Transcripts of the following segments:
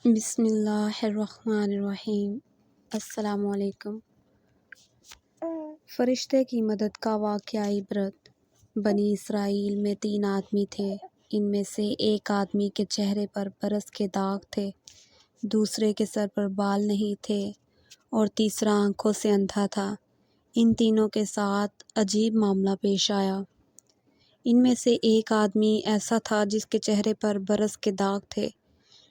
بسم اللہ الرحمن الرحیم۔ السلام علیکم۔ فرشتے کی مدد کا واقعہ عبرت۔ بنی اسرائیل میں 3 آدمی تھے۔ ان میں سے ایک آدمی کے چہرے پر برس کے داغ تھے، دوسرے کے سر پر بال نہیں تھے اور تیسرا آنکھوں سے اندھا تھا۔ ان تینوں کے ساتھ عجیب معاملہ پیش آیا۔ ان میں سے ایک آدمی ایسا تھا جس کے چہرے پر برس کے داغ تھے،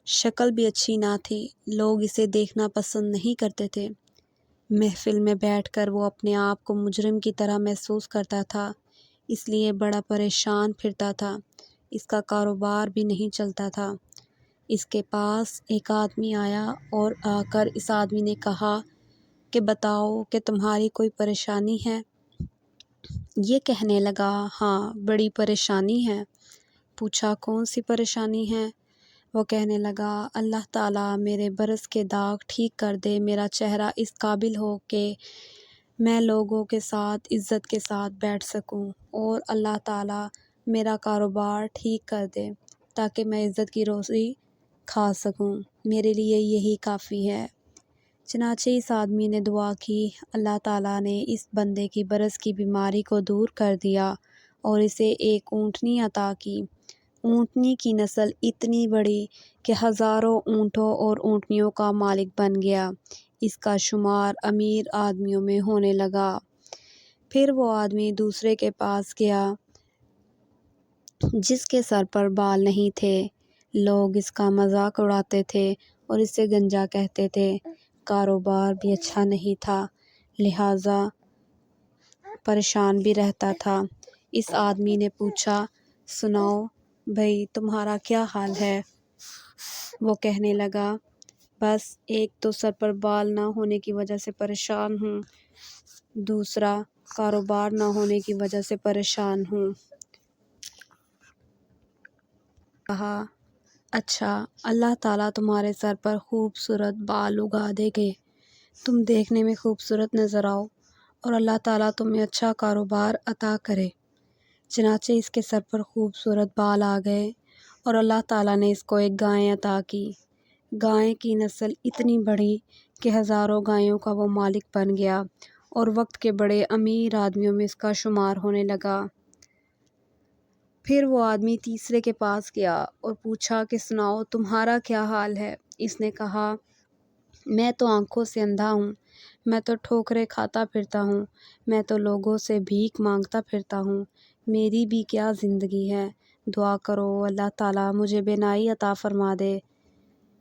شکل بھی اچھی نہ تھی، لوگ اسے دیکھنا پسند نہیں کرتے تھے۔ محفل میں بیٹھ کر وہ اپنے آپ کو مجرم کی طرح محسوس کرتا تھا، اس لیے بڑا پریشان پھرتا تھا۔ اس کا کاروبار بھی نہیں چلتا تھا۔ اس کے پاس ایک آدمی آیا اور آ کر اس آدمی نے کہا کہ بتاؤ کہ تمہاری کوئی پریشانی ہے؟ یہ کہنے لگا، ہاں بڑی پریشانی ہے۔ پوچھا کون سی پریشانی ہے؟ وہ کہنے لگا، اللہ تعالیٰ میرے برس کے داغ ٹھیک کر دے، میرا چہرہ اس قابل ہو کہ میں لوگوں کے ساتھ عزت کے ساتھ بیٹھ سکوں، اور اللہ تعالیٰ میرا کاروبار ٹھیک کر دے تاکہ میں عزت کی روزی کھا سکوں، میرے لیے یہی کافی ہے۔ چنانچہ اس آدمی نے دعا کی، اللہ تعالیٰ نے اس بندے کی برس کی بیماری کو دور کر دیا اور اسے ایک اونٹنی عطا کی۔ اونٹنی کی نسل اتنی بڑی کہ ہزاروں اونٹوں اور اونٹنیوں کا مالک بن گیا۔ اس کا شمار امیر آدمیوں میں ہونے لگا۔ پھر وہ آدمی دوسرے کے پاس گیا جس کے سر پر بال نہیں تھے۔ لوگ اس کا مذاق اڑاتے تھے اور اسے گنجا کہتے تھے۔ کاروبار بھی اچھا نہیں تھا، لہٰذا پریشان بھی رہتا تھا۔ اس آدمی نے پوچھا، سناؤ بھئی تمہارا کیا حال ہے؟ وہ کہنے لگا، بس ایک تو سر پر بال نہ ہونے کی وجہ سے پریشان ہوں، دوسرا کاروبار نہ ہونے کی وجہ سے پریشان ہوں۔ کہا، اچھا اللہ تعالیٰ تمہارے سر پر خوبصورت بال اگا دے گے، تم دیکھنے میں خوبصورت نظر آؤ اور اللہ تعالیٰ تمہیں اچھا کاروبار عطا کرے۔ چنانچہ اس کے سر پر خوبصورت بال آ گئے اور اللہ تعالیٰ نے اس کو ایک گائے عطا کی۔ گائے کی نسل اتنی بڑھی کہ ہزاروں گایوں کا وہ مالک بن گیا اور وقت کے بڑے امیر آدمیوں میں اس کا شمار ہونے لگا۔ پھر وہ آدمی تیسرے کے پاس گیا اور پوچھا کہ سناؤ تمہارا کیا حال ہے؟ اس نے کہا، میں تو آنکھوں سے اندھا ہوں، میں تو ٹھوکریں کھاتا پھرتا ہوں، میں تو لوگوں سے بھیک مانگتا پھرتا ہوں، میری بھی کیا زندگی ہے، دعا کرو اللہ تعالیٰ مجھے بینائی عطا فرما دے۔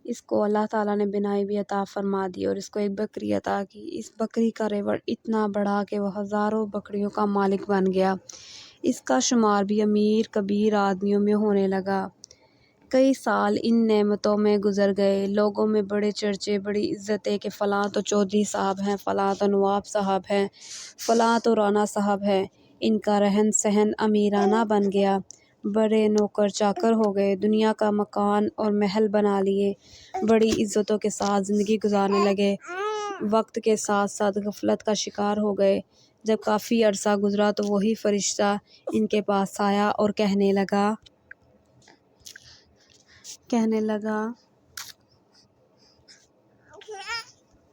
اس کو اللہ تعالیٰ نے بینائی بھی عطا فرما دی اور اس کو ایک بکری عطا کی۔ اس بکری کا ریوڑ اتنا بڑا کہ وہ ہزاروں بکریوں کا مالک بن گیا۔ اس کا شمار بھی امیر کبیر آدمیوں میں ہونے لگا۔ کئی سال ان نعمتوں میں گزر گئے، لوگوں میں بڑے چرچے، بڑی عزتیں کہ فلاں تو چودھری صاحب ہیں، فلاں تو نواب صاحب ہیں، فلاں تو رانا صاحب ہیں۔ ان کا رہن سہن امیرانہ بن گیا، بڑے نوکر چاکر ہو گئے، دنیا کا مکان اور محل بنا لیے، بڑی عزتوں کے ساتھ زندگی گزارنے لگے۔ وقت کے ساتھ ساتھ غفلت کا شکار ہو گئے۔ جب کافی عرصہ گزرا تو وہی فرشتہ ان کے پاس آیا اور کہنے لگا،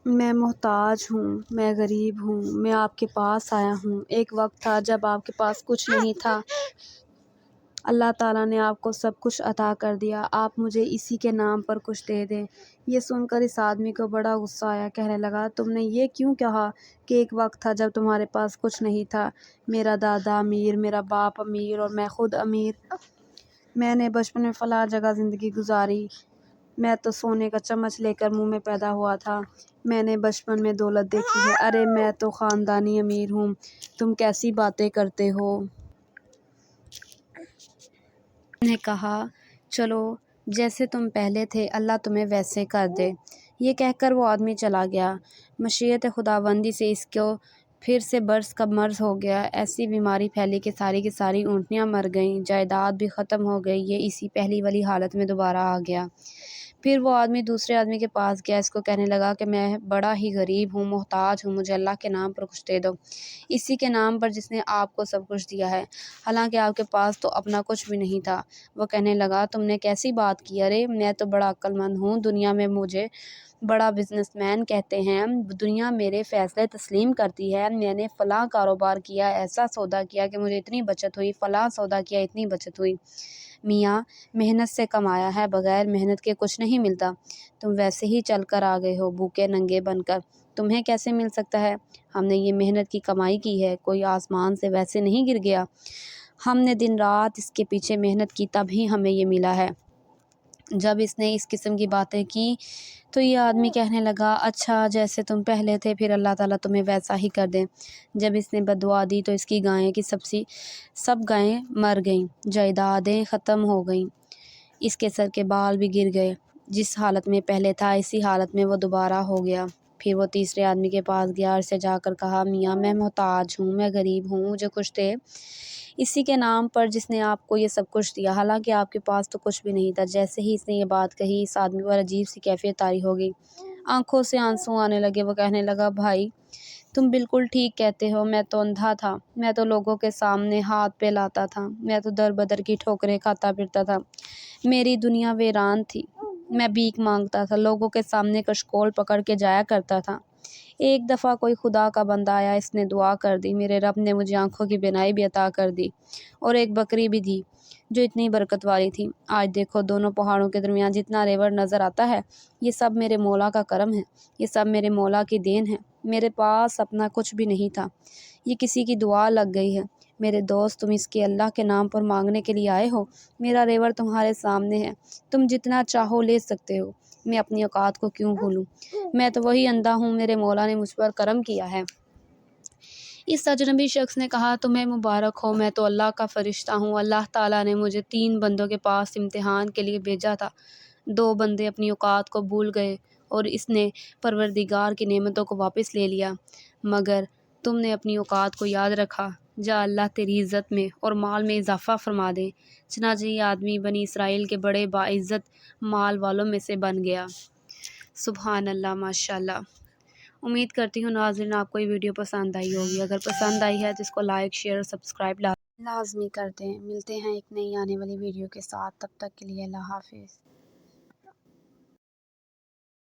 میں محتاج ہوں، میں غریب ہوں، میں آپ کے پاس آیا ہوں۔ ایک وقت تھا جب آپ کے پاس کچھ نہیں تھا، اللہ تعالیٰ نے آپ کو سب کچھ عطا کر دیا، آپ مجھے اسی کے نام پر کچھ دے دیں۔ یہ سن کر اس آدمی کو بڑا غصہ آیا، کہنے لگا، تم نے یہ کیوں کہا کہ ایک وقت تھا جب تمہارے پاس کچھ نہیں تھا؟ میرا دادا امیر، میرا باپ امیر اور میں خود امیر۔ میں نے بچپن میں فلاں جگہ زندگی گزاری، میں تو سونے کا چمچ لے کر منہ میں پیدا ہوا تھا، میں نے بچپن میں دولت دیکھی ہے، ارے میں تو خاندانی امیر ہوں، تم کیسی باتیں کرتے ہو؟ نے کہا، چلو جیسے تم پہلے تھے اللہ تمہیں ویسے کر دے۔ یہ کہہ کر وہ آدمی چلا گیا۔ مشیت خداوندی سے اس کو پھر سے برس کا مرض ہو گیا، ایسی بیماری پھیلی کہ ساری کی ساری اونٹنیاں مر گئیں، جائیداد بھی ختم ہو گئی، یہ اسی پہلی والی حالت میں دوبارہ آ گیا۔ پھر وہ آدمی دوسرے آدمی کے پاس گیا، اس کو کہنے لگا کہ میں بڑا ہی غریب ہوں، محتاج ہوں، مجھے اللہ کے نام پر کچھ دے دو، اسی کے نام پر جس نے آپ کو سب کچھ دیا ہے، حالانکہ آپ کے پاس تو اپنا کچھ بھی نہیں تھا۔ وہ کہنے لگا تم نے کیسی بات کی، ارے میں تو بڑا عقل مند ہوں، دنیا میں مجھے بڑا بزنس مین کہتے ہیں، دنیا میرے فیصلے تسلیم کرتی ہے، میں نے فلاں کاروبار کیا، ایسا سودا کیا کہ مجھے اتنی بچت ہوئی، فلاں سودا کیا اتنی بچت ہوئی۔ میاں محنت سے کمایا ہے، بغیر محنت کے کچھ نہیں ملتا، تم ویسے ہی چل کر آ گئے ہو بھوکے ننگے بن کر، تمہیں کیسے مل سکتا ہے؟ ہم نے یہ محنت کی کمائی کی ہے، کوئی آسمان سے ویسے نہیں گر گیا، ہم نے دن رات اس کے پیچھے محنت کی تب ہی ہمیں یہ ملا ہے۔ جب اس نے اس قسم کی باتیں کی تو یہ آدمی کہنے لگا اچھا جیسے تم پہلے تھے پھر اللہ تعالیٰ تمہیں ویسا ہی کر دے۔ جب اس نے بددعا دی تو اس کی گائیں کی سب گائیں مر گئیں، جائیدادیں ختم ہو گئیں، اس کے سر کے بال بھی گر گئے، جس حالت میں پہلے تھا اسی حالت میں وہ دوبارہ ہو گیا۔ پھر وہ تیسرے آدمی کے پاس گیا اور اسے جا کر کہا میاں میں محتاج ہوں، میں غریب ہوں، مجھے کچھ دے اسی کے نام پر جس نے آپ کو یہ سب کچھ دیا، حالانکہ آپ کے پاس تو کچھ بھی نہیں تھا۔ جیسے ہی اس نے یہ بات کہی اس آدمی پر عجیب سی کیفیت طاری ہو گئی، آنکھوں سے آنسو آنے لگے۔ وہ کہنے لگا بھائی تم بالکل ٹھیک کہتے ہو، میں تو اندھا تھا، میں تو لوگوں کے سامنے ہاتھ پھیلاتا تھا، میں تو در بدر کی ٹھوکریں کھاتا پھرتا تھا، میری دنیا ویران تھی، میں بھیک مانگتا تھا، لوگوں کے سامنے کشکول پکڑ کے جایا کرتا تھا۔ ایک دفعہ کوئی خدا کا بندہ آیا، اس نے دعا کر دی، میرے رب نے مجھے آنکھوں کی بینائی بھی عطا کر دی اور ایک بکری بھی دی جو اتنی برکت والی تھی۔ آج دیکھو دونوں پہاڑوں کے درمیان جتنا ریور نظر آتا ہے یہ سب میرے مولا کا کرم ہے، یہ سب میرے مولا کی دین ہے، میرے پاس اپنا کچھ بھی نہیں تھا، یہ کسی کی دعا لگ گئی ہے۔ میرے دوست تم اس کے اللہ کے نام پر مانگنے کے لیے آئے ہو، میرا ریور تمہارے سامنے ہے، تم جتنا چاہو لے سکتے ہو، میں اپنی اوقات کو کیوں بھولوں، میں تو وہی اندھا ہوں، میرے مولا نے مجھ پر کرم کیا ہے۔ اس اجنبی شخص نے کہا تمہیں مبارک ہو، میں تو اللہ کا فرشتہ ہوں، اللہ تعالیٰ نے مجھے 3 بندوں کے پاس امتحان کے لیے بھیجا تھا، 2 بندے اپنی اوقات کو بھول گئے اور اس نے پروردگار کی نعمتوں کو واپس لے لیا، مگر تم نے اپنی اوقات کو یاد رکھا، جا اللہ تیری عزت میں اور مال میں اضافہ فرما دے۔ چنانچہ یہ آدمی بنی اسرائیل کے بڑے باعزت مال والوں میں سے بن گیا۔ سبحان اللہ، ماشاءاللہ۔ امید کرتی ہوں ناظرین آپ کو یہ ویڈیو پسند آئی ہوگی، اگر پسند آئی ہے تو اس کو لائک شیئر اور سبسکرائب لازمی کر دیں۔ ملتے ہیں ایک نئی آنے والی ویڈیو کے ساتھ، تب تک کے لیے اللہ حافظ۔